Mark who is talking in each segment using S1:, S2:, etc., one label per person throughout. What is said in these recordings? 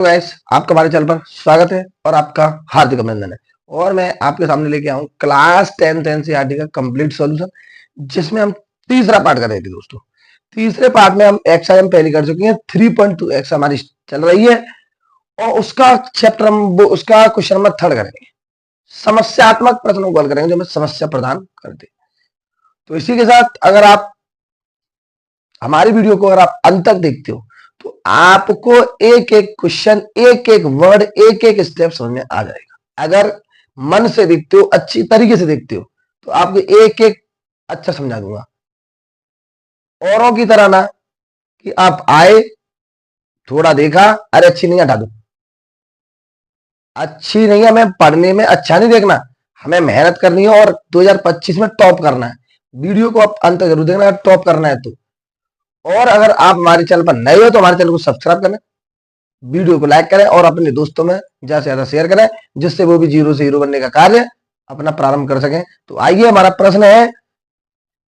S1: Guys, आपका हमारे channel पर स्वागत है और आपका हार्दिक अभिनंदन है। और मैं आपके सामने लेके आऊं क्लास 10th एनसीईआरटी का कंप्लीट सॉल्यूशन, जिसमें हम तीसरा पार्ट कर रहे थे दोस्तों। तीसरे पार्ट में हम एक्सरसाइज हम पहले कर चुके हैं। 3.2 एक्स हमारी चल रही है और उसका चैप्टर हम उसका क्वेश्चन नंबर 3 करेंगे। समस्यात्मक प्रश्नों को हल करेंगे जो हमें समस्या प्रदान करते। तो इसी के साथ अगर आप हमारी वीडियो को अगर आप अंत तक देखते हो तो आपको एक एक क्वेश्चन, एक एक वर्ड, एक एक स्टेप समझ में आ जाएगा। अगर मन से देखते हो, अच्छी तरीके से देखते हो, तो आपको एक एक अच्छा समझा दूंगा। औरों की तरह ना कि आप आए, थोड़ा देखा, अरे अच्छी नहीं, हटा दो। अच्छी नहीं है, हमें पढ़ने में अच्छा नहीं देखना, हमें मेहनत करनी है और 2025 में टॉप करना है। वीडियो को आप अंत तक जरूर देखना, टॉप करना है तो। और अगर आप हमारे चैनल पर नए हो तो हमारे चैनल को सब्सक्राइब करें, वीडियो को लाइक करें और अपने दोस्तों में ज्यादा से ज्यादा शेयर करें, जिससे वो भी 0 से हीरो बनने का कार्य अपना प्रारंभ कर सकें। तो आइए, हमारा प्रश्न है,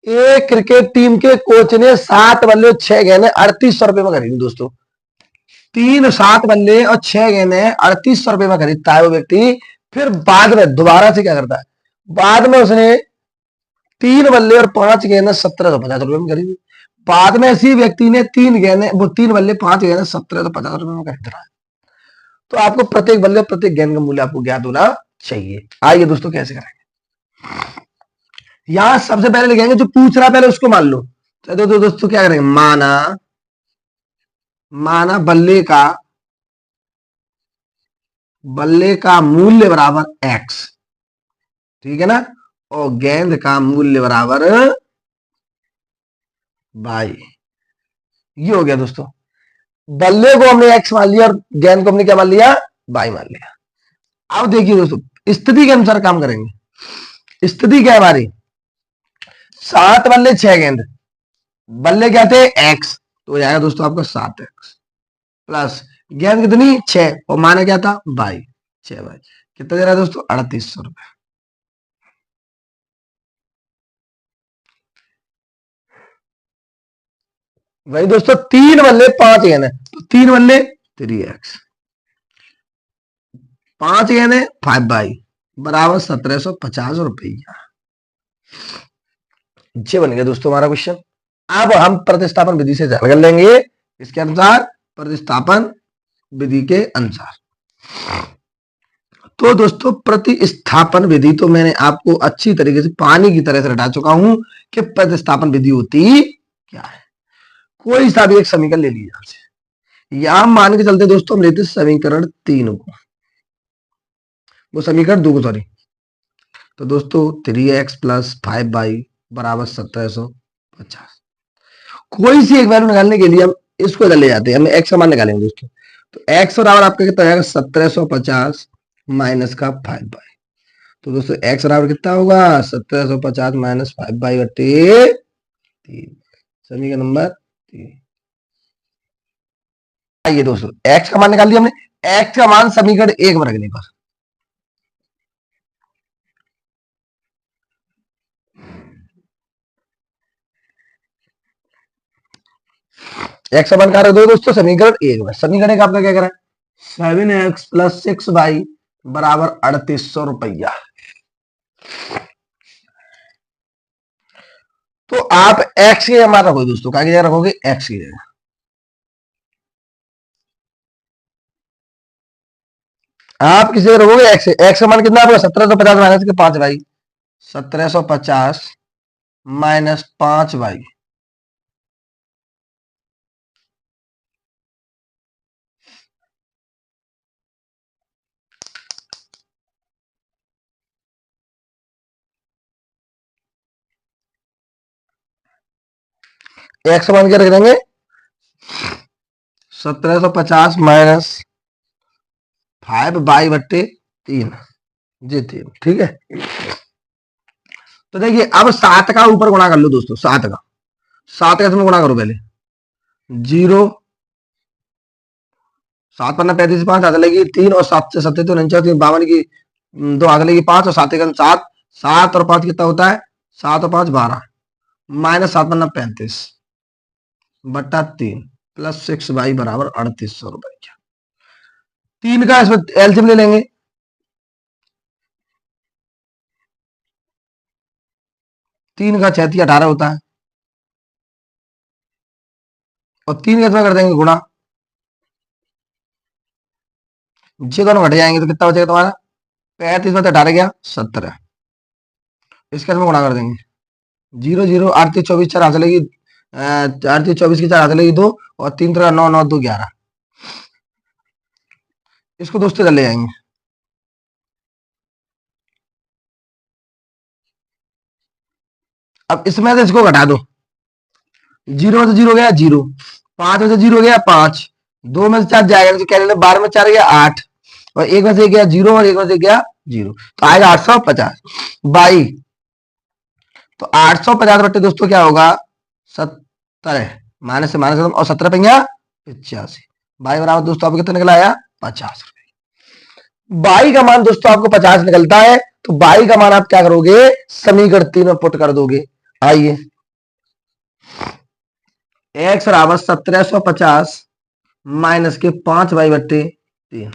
S1: एक क्रिकेट टीम के कोच ने 7 बल्ले 6 गेंदें 3800 रुपए में खरीदी दोस्तों। 7 बल्ले और 6 गेंदें 3800 रुपए में खरीदता है वो व्यक्ति। फिर बाद में दोबारा से क्या करता है, बाद में उसने 3 बल्ले और 5 गेंदें 1750 रुपए में खरीदी। बाद में इसी व्यक्ति ने 3 बल्ले 5 गेंदें 1750 रुपए में खरीद रहा है। तो आपको प्रत्येक बल्ले और प्रत्येक गेंद का मूल्य आपको ज्ञात होना चाहिए। आइए दोस्तों, कैसे करेंगे। यहां सबसे पहले लिखेंगे, जो पूछ रहा है पहले उसको मान लो। तो दोस्तों क्या करेंगे, माना बल्ले का मूल्य बराबर एक्स, ठीक है ना, और गेंद का मूल्य बराबर बाई। ये हो गया दोस्तों। बल्ले को हमने एक्स मान लिया और गेंद को हमने क्या मान लिया, बाई मान लिया। अब देखिए दोस्तों, स्थिति के अनुसार काम करेंगे। स्थिति क्या है हमारी, 7 बल्ले 6 गेंद, बल्ले क्या थे एक्स, तो हो जाएगा दोस्तों आपका 7x प्लस गेंद कितनी 6 और माना क्या था बाई, 6 बाई कितना दे रहा है दोस्तों 3800 रुपए। वही दोस्तों, 3 बल्ले 5 गेंद है तो 3 बल्ले 3x, 5 गेंद है 5 बाई बराबर 1750 रुपया। ये बन गया दोस्तों हमारा क्वेश्चन। अब हम प्रतिस्थापन विधि से हल कर लेंगे। इसके अनुसार, प्रतिस्थापन विधि के अनुसार, तो दोस्तों प्रतिस्थापन विधि तो मैंने आपको अच्छी तरीके से पानी की तरह से रटा चुका हूं कि प्रतिस्थापन विधि होती क्या है। कोई सा भी एक समीकरण ले लीजिए। यहां मान के चलते दोस्तों, हम लेते समीकरण 3 को, वो समीकरण 2 को, सॉरी। तो दोस्तों 3x प्लस 5 बाई बराबर 1750। कोई सी एक वैल्यू निकालने के लिए हम इसको इधर ले जाते हैं, हम एक्स का मान निकालेंगे दोस्तों। तो एक्स बराबर आपका कितना आएगा 1750 माइनस का 5 बाई। तो दोस्तों एक्स बराबर कितना होगा 1750 माइनस 5 बाई बटे 3, समीकरण नंबर 3। आइए दोस्तों, एक्स का मान निकाल लिया हमने। एक्स का मान समीकरण 1 में रखने पर, एक्स का मान कहा रख दो दोस्तों समीकरण 1 में। समीकरण 1 आपका क्या करा है 7x प्लस 6 बाई बराबर 3800 रुपया। तो आप x की जगह रखोगे दोस्तों, क्या की जगह रखोगे x की जगह। आप किसी जगह रखोगे x का मान कितना आपका 1750 माइनस के 5 बाई, 1750 माइनस 5 बाई एक्स मान के रख देंगे 1750 माइनस 5 बाई बट्टे 3, जी 3, ठीक है। तो देखिए अब 7 का ऊपर गुणा कर लो दोस्तों, 7 का इसमें गुणा करो पहले, 0, 7 पन्ना 35, 5 हाथ लगी 3 और 7 से 7 तो 49, 52 की 2 हाथ लगी 5 और 7 7, 7 और 5 कितना होता है 7 और 5 12 माइनस 7 पन्ना 35 बट्टा 3 प्लस 6 बाई बराबर 3800 रुपया। 3 का इसमें एलसीएम ले लेंगे, 3 का 6 18 होता है, और 3 का इसमें कर देंगे गुणा, ये दोनों घट जाएंगे तो कितना बचेगा तुम्हारा, 35 में 18 गया 17, इसका इसमें गुणा कर देंगे, 0 0 8 3 24 4 हाथ चलेगी, 4 3 24 की 4 हाथ चलेगी 2, और 3 3 9 9 2 11, इसको दोस्तों कर ले जाएंगे। अब इसमें से इसको घटा दो, 0 में से 0 गया 0, 5 में से 0 गया 5, 2 में से 4 जाएगा तो क्या ले, 12 में 4 गया 8, और 1 में से गया 0, और 1 में से गया 0, तो आएगा 850 बाई, तो 850 बट्टे दोस्तों क्या होगा 70, माइनस से माइनस और 17 पंजा 85, बाई बराबर दोस्तों आपको कितना निकला आया 50 रुपए। बाई का मान दोस्तों आपको 50 निकलता है, तो बाई का मान आप क्या करोगे, समीकरण 3 में पुट कर दोगे। आइए, x बराबर 1750 माइनस के 5 बाई बट्टे 3,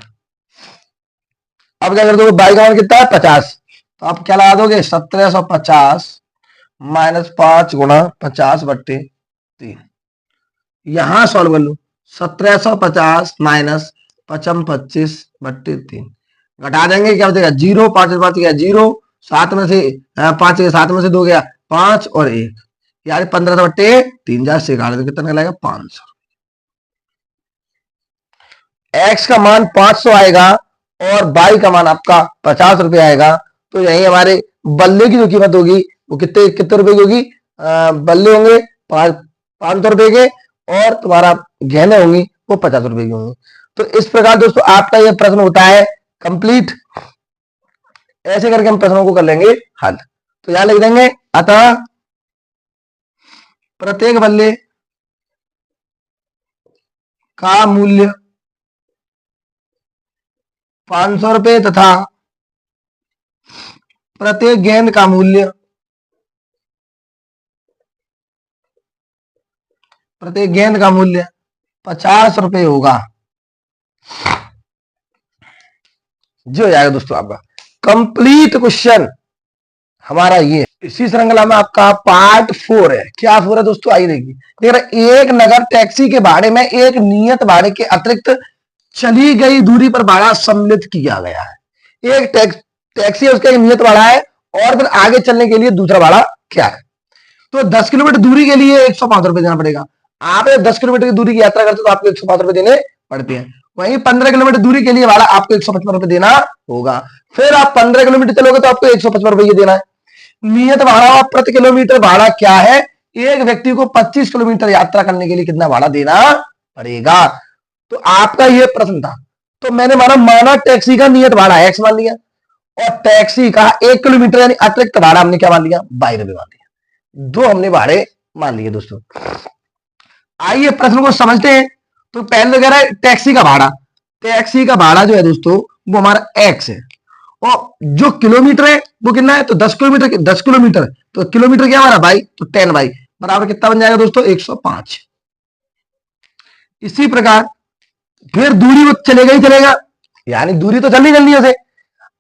S1: अब क्या कर दोगे, बाई का मान कितना है 50, तो आप क्या लगा दोगे 1750 माइनस 5 गुणा 50 बट्टे 3, यहां सॉल्व कर लो, 1750 माइनस 25 बट्टे 3, घटा देंगे क्या बचेगा 0, 5 5 गया 0, 7 में से 5 गया 7 में से 2 गया 5 और 1, यार 15 बट्टे 3 जा से काट दो, कितना लगेगा 500। एक्स का मान 500 आएगा और बाई का मान आपका 50 रुपए आएगा, तो यही हमारे बल्ले की जो कीमत होगी वो कितने कितने रुपए की होगी, बल्ले होंगे 500 रुपए के, और तुम्हारा गहने होंगी वो 50 रुपए की होंगी। तो इस प्रकार दोस्तों आपका यह प्रश्न होता है कंप्लीट, ऐसे करके हम प्रश्नों को कर लेंगे हल। तो यहां लिख देंगे, अतः प्रत्येक बल्ले का मूल्य 500 रुपए तथा प्रत्येक गेंद का मूल्य, प्रत्येक गेंद का मूल्य 50 रुपए होगा। जो हो जाएगा दोस्तों आपका कंप्लीट क्वेश्चन हमारा ये। इसी श्रृंखला में आपका पार्ट 4 है। क्या 4 है दोस्तों, आइए देखिए, देख रहे, एक नगर टैक्सी के भाड़े में एक नियत भाड़े के अतिरिक्त चली गई दूरी पर भाड़ा सम्मिलित किया गया है। एक टैक्सी है, उसका एक नियत भाड़ा है, और फिर आगे चलने के लिए दूसरा भाड़ा क्या है। तो 10 किलोमीटर दूरी के लिए 105 रुपए देना पड़ेगा। आप 10 किलोमीटर की दूरी की यात्रा करते तो आपको 105 रुपए देने पड़ते हैं। वहीं 15 किलोमीटर दूरी के लिए भाड़ा आपको 155 रुपए देना होगा। फिर आप 15 किलोमीटर चलोगे तो आपको 155 रुपए देना है। नियत भाड़ा प्रति किलोमीटर भाड़ा क्या है, एक व्यक्ति को 25 किलोमीटर यात्रा करने के लिए कितना भाड़ा देना पड़ेगा। तो आपका यह प्रश्न था, तो मैंने माना टैक्सी का नियत भाड़ा एक्स मान लिया, और टैक्सी का 1 किलोमीटर यानी अतिरिक्त भाड़ा हमने क्या मान लिया 22 रुपए मान लिया। दो हमने भाड़े मान लिए दोस्तों। आइए प्रश्न को समझते हैं। तो पहले तो कह रहा है टैक्सी का भाड़ा, टैक्सी का भाड़ा जो है दोस्तों वो हमारा एक्स है, और जो किलोमीटर है वो कितना है, तो 10 किलोमीटर, 10 किलोमीटर, तो किलोमीटर क्या हमारा बाई, तो 10 बाई बराबर कितना बन जाएगा दोस्तों 105। इसी प्रकार फिर दूरी वो चलेगा ही चलेगा, यानी दूरी तो चलनी चलनी है उसे।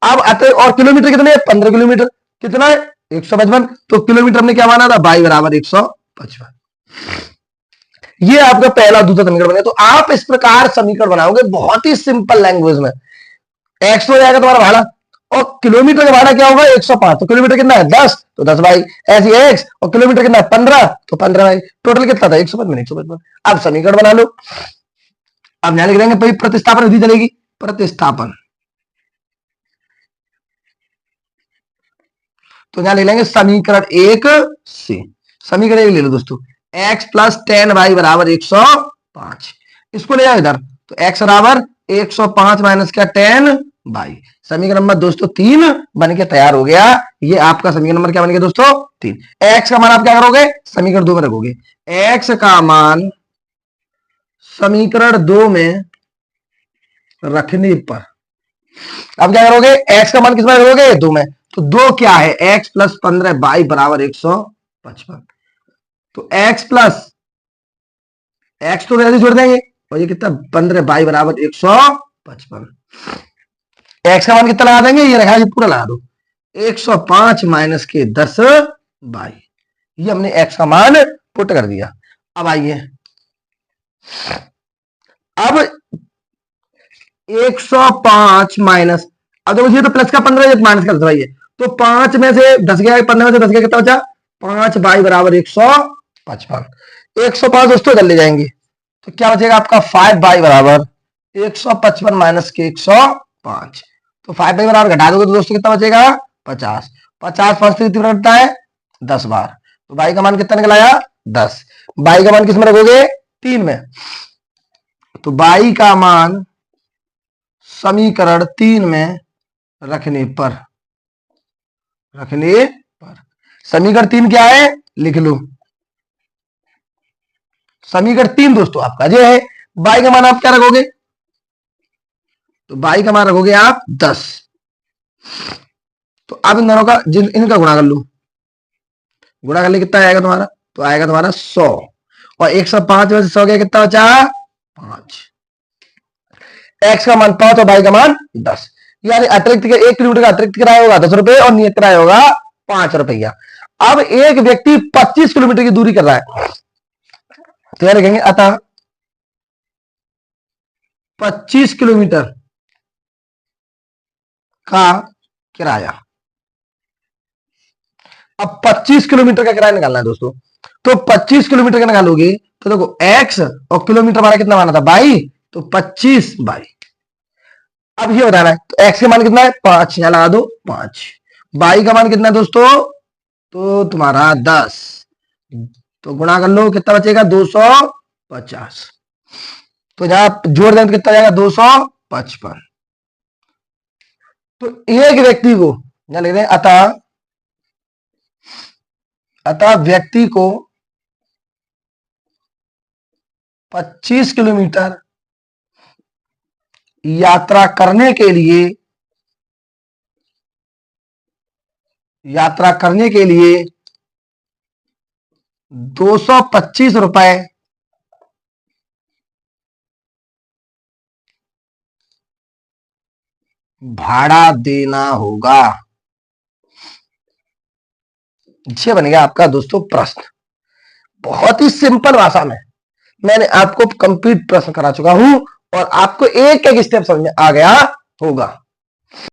S1: अब और किलोमीटर कितने हैं 15 किलोमीटर, कितना है 155, तो किलोमीटर हमने क्या माना था बाई बराबर 155। ये आपका पहला दूसरा समीकरण बनेगा। तो आप इस प्रकार समीकरण बनाओगे बहुत ही सिंपल लैंग्वेज में। एक्स हो जाएगा तुम्हारा भाड़ा, और किलोमीटर का भाड़ा क्या होगा 105, तो किलोमीटर कितना है 10, तो 10 बाई ऐसी एक्स, और किलोमीटर कितना है 15, तो 15 बाई, टोटल कितना था 155 155। अब समीकरण बना लो। अब यहां लिख देंगे भाई प्रतिस्थापन विधि चलेगी, प्रतिस्थापन, तो यहां लिख लेंगे समीकरण 1 से, समीकरण 1 ले लो दोस्तों, x प्लस 10 वाई बराबर 105, इसको ले जाओ इधर, तो x बराबर 105 माइनस क्या 10 बाई, समीकरण नंबर दोस्तों 3 बन के तैयार हो गया। ये आपका समीकरण नंबर क्या बन गया दोस्तों 3। x का मान आप क्या करोगे समीकरण 2 में रखोगे, x का मान समीकरण 2 में रखने पर अब क्या करोगे, x का मान किस में रखोगे 2 में, तो 2 क्या है x प्लस 15 बाई बराबर 155, तो x प्लस x तो वैसे छोड़ देंगे, और ये कितना 15 बाई बराबर 155, 55। एक्स का मान कितना लगा देंगे, ये रखा, ये पूरा लगा दो, 105 माइनस के 10 बाई। ये हमने एक्स का मान पुट कर दिया। अब आइए, अब 105 माइनस, अब देखो ये तो प्लस का 15 माइनस का 10 भाई है, तो 5 में से 10 गया, 15 में से 10 गया, कितना बचा, 5 बाई बराबर 155। 105 दोस्तों इधर ले जाएंगे तो क्या बचेगा आपका 5 बाई बराबर 155 माइनस के 105। तो 5 बाई बराबर घटा दोगे तो दोस्तों कितना बचेगा 50। 50 5 से कितना घटता है 10 बार, तो बाई का मान कितना निकल आया 10। बाई का मान किस में रखोगे 3 में, तो बाई का मान समीकरण 3 में रखने पर समीकरण 3 क्या है लिख लो। समीकरण 3 दोस्तों आपका ये है, बाई का मान आप क्या रखोगे, तो बाई का मान रखोगे आप 10। तो अब इन दोनों का इनका गुणा कर लो, गुणा कर ले कितना आएगा तुम्हारा, तो आएगा तुम्हारा 100, और 105 में से 100 गया, कितना बचा 5। एक्स का मान 5 और बाई का मान 10, यानी अतिरिक्त 1 किलोमीटर का अतिरिक्त किराया होगा 10 रुपए और नियत किराया होगा 5 रुपया। अब एक व्यक्ति 25 किलोमीटर की दूरी कर रहा है, तो यह लिखेंगे अतः 25 किलोमीटर का किराया। अब 25 किलोमीटर का किराया निकालना है दोस्तों, तो 25 किलोमीटर का निकालोगे तो देखो x और किलोमीटर हमारा कितना माना था बाई, तो 25 बाई। अब ये बताना है, तो x का मान कितना है 5, यहां लगा दो 5, बाई का मान कितना है दोस्तों, तो तुम्हारा 10, तो गुणा कर लो कितना बचेगा 250, तो जहां जोड़ दें तो कितना जाएगा 255। तो एक व्यक्ति को यहां लिख रहे हैं अतः व्यक्ति को 25 किलोमीटर यात्रा करने के लिए 225 रुपए भाड़ा देना होगा। ये बन गया आपका दोस्तों प्रश्न। बहुत ही सिंपल भाषा में मैंने आपको कंप्लीट प्रश्न करा चुका हूं और आपको एक एक स्टेप समझ में आ गया होगा।